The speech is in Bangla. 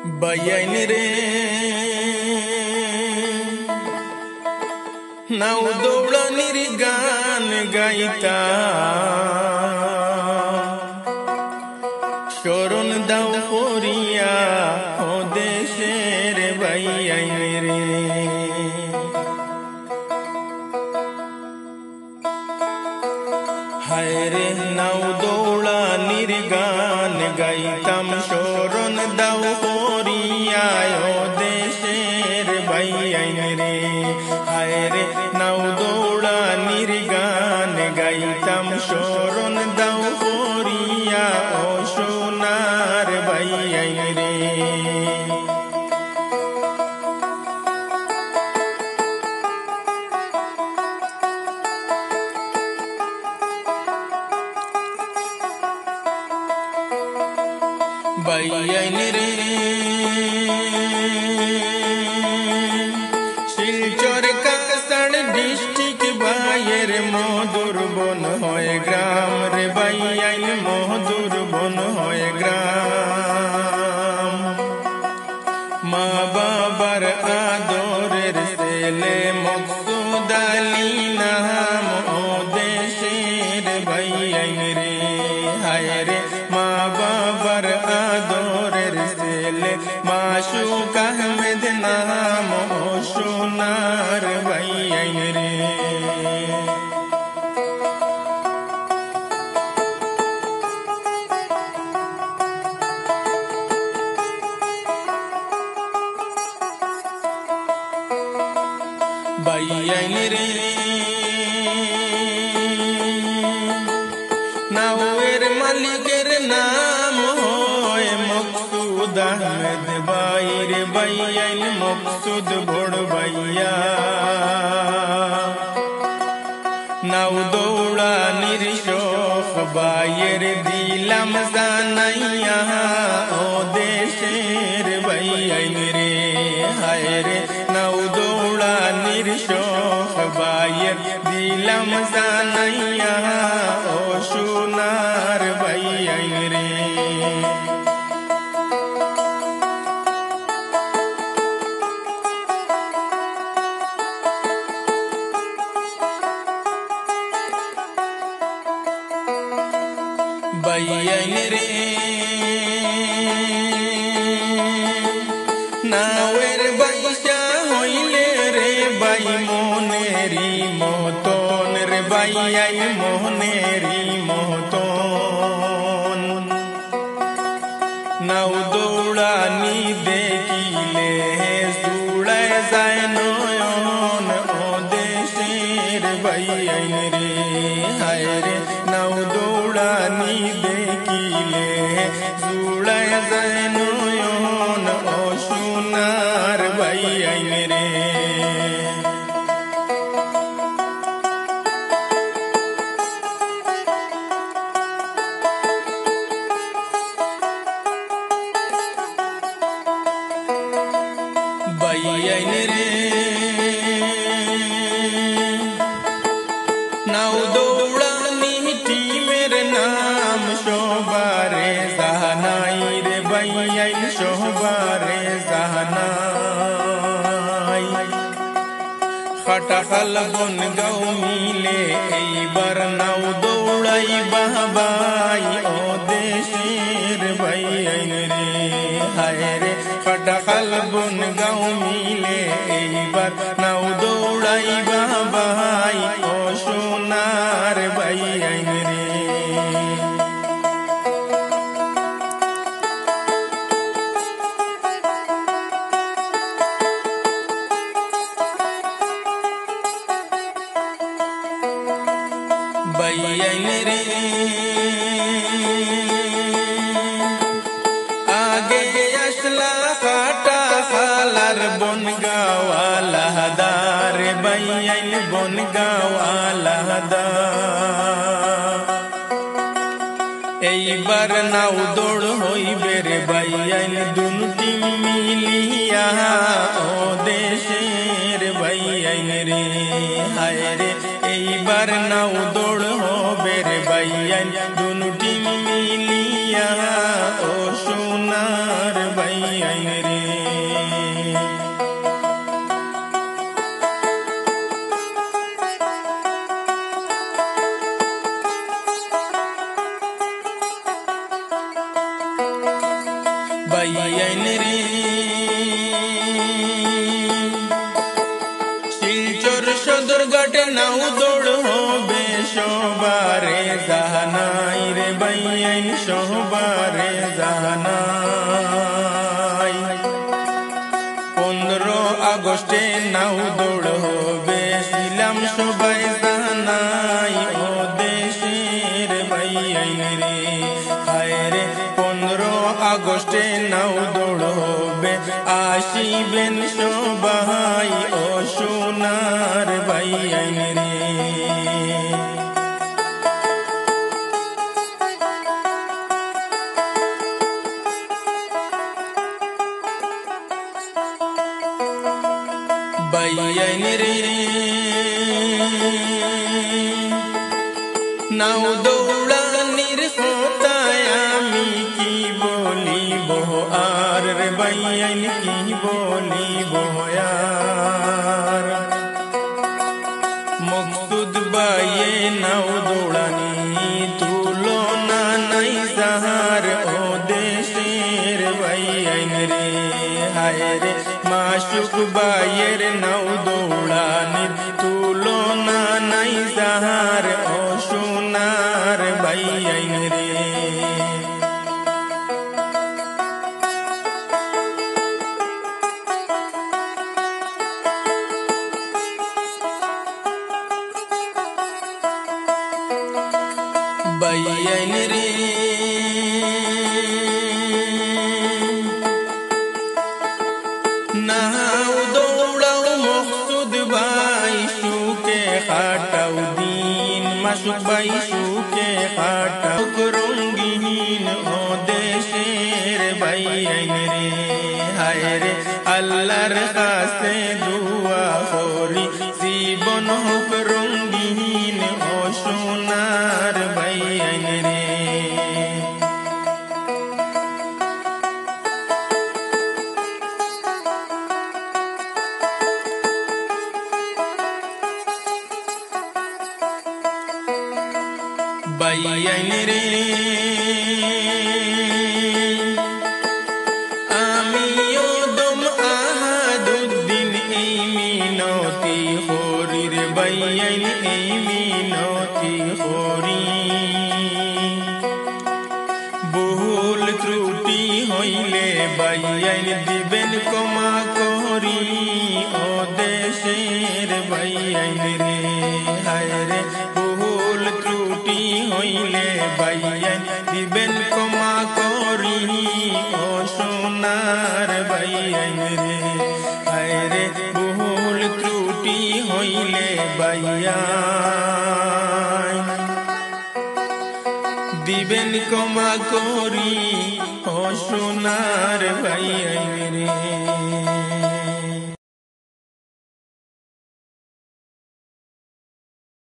Bayan re naw dowla nirgan gaita শরণ দাও করিয়া ও দেশের বায়ান রে হায় রে নাও দৌড়া নির্গান গাইতাম শরণ দাও করিয়া ও দেশের বায়ান রে হায় রে নাও দৌড়া নির্গান গাইতাম শরণ দাও করিয়া ও সোনার বায়ান রে বায়ান রে শিলচর কাছাড় ডিস্ট্রিক্ট বায়ের মধুর বন হয় গ্রাম রে বায়ান মধুর বন হয় গ্রাম মা বাবার আদরের ছেলে মকসুদ আলী নাম ও দেশের বায়ান রে হায় রে মা বাবার আদরের ছেলে মাসুক আহমেদ নাম ও সোনার বায়ান রে বায়ান রে নাওয়ের মালিকের নাম হয় মকসুদ আহমেদ বাইর বায়ান মকসুদ বড় বাইয়া নাও দৌড়া নির্শোক বায়ের দিলাম জানাইয়া ও দেশের বায়ান রে হায় রে নাও দৌড়া নির্শোক বায়ের দিলাম জানাইয়া ও সোনার বায়ান রে বায়ান রে নাওয়ের বাইশা হইলে রে বাই মনেরি মতন রে বায়ান মনেরি মতন নাও দৌড়ানি দেখিলে জুড়ায় যায় নয়ন ও দেশের বায়ান রে হায় রে নাও দৌড়ানি দেখিলে জুড়ায় যায় নয়ন ও সোনার বায়ান রে বায়ান রে নাও দৌড়ানি টিমের নাম সবারে জাহানাই রে বায়ান সবারে জাহানাই খাটাখাল বন গাঁও মিলে এইবার নাও দৌড়াই বাবাই ও দেশের বায়ান রে হায় রে খাটাখাল বন গাঁও মিলে এইবার নাও দৌড়াই বাবাই ও সোনার বায়ান রে বায়ান রে আগে আসলা কাটা খালার বন গাওয়ালা দার বায়ান বন গাওয়ালা এইবার নাও দৌড় হইবে রে বায়ান দুটি মিলিয়া ও দেশের বায়ান রে হায় রে এইবার নাও দৌড় হবে রে বায়ান দুটি মিলিয়া ও সোনার ভাই আইন রে ভাই আইন রে শিলচর সদরঘাট নাও দৌড় হবে সবারে জাহানাই রে ভাই আইন সবারে জাহানাই 15 আগস্টে নাও দৌড় হবে ছিলাম সবাই জাহানাই ও দেশের ভাই আইন রে হায় রে 15 আগস্টে নাও দৌড় হবে আসিবেন সবাই ও সোনার ভাই আইন রে ভাই আইন রে নাও দৌড়ানির কথায় আমি কি বলিব আর রে ভাই আইন কি বলিব আর মকসুদ ভাইয়ে নাও দৌড়ানি তুলনা নাই যাহার ও দেশের ভাই আইন রে হায় রে মাসুক ভাইয়ের নাও দৌড়ানির তুলনা নাই যাহার ও সোনার ভাই আইন রে ভাই আইন রে নাও দৌড়াও মকসুদ ভাই সুখে কাটাও দিন মাসুক ভাই সুখে কাটাও রঙ্গিন ও দেশের ভাই আইন রে হায় রে আল্লাহর কাছে দুয়া করি জীবন হোক রঙ্গিন ও সোনার ভাই আইন রে ভাই আইন রে আমিও দম আহাদুদ্দিন এই মিনতি করি রে ভাই আইন এই মিনতি করি ভুল ত্রুটি হইলে ভাই আইন দিবেন ক্ষমা করি ও দেশের ভাই আইন রে হায় রে ভুল ত্রুটি হইলে ভাই আইন দিবেন ক্ষমা করি ও সোনার ভাই আইন রে হায় রে ভুল ত্রুটি হইলে ভাই আইন দিবেন ক্ষমা করি ও সোনার ভাই আইন রে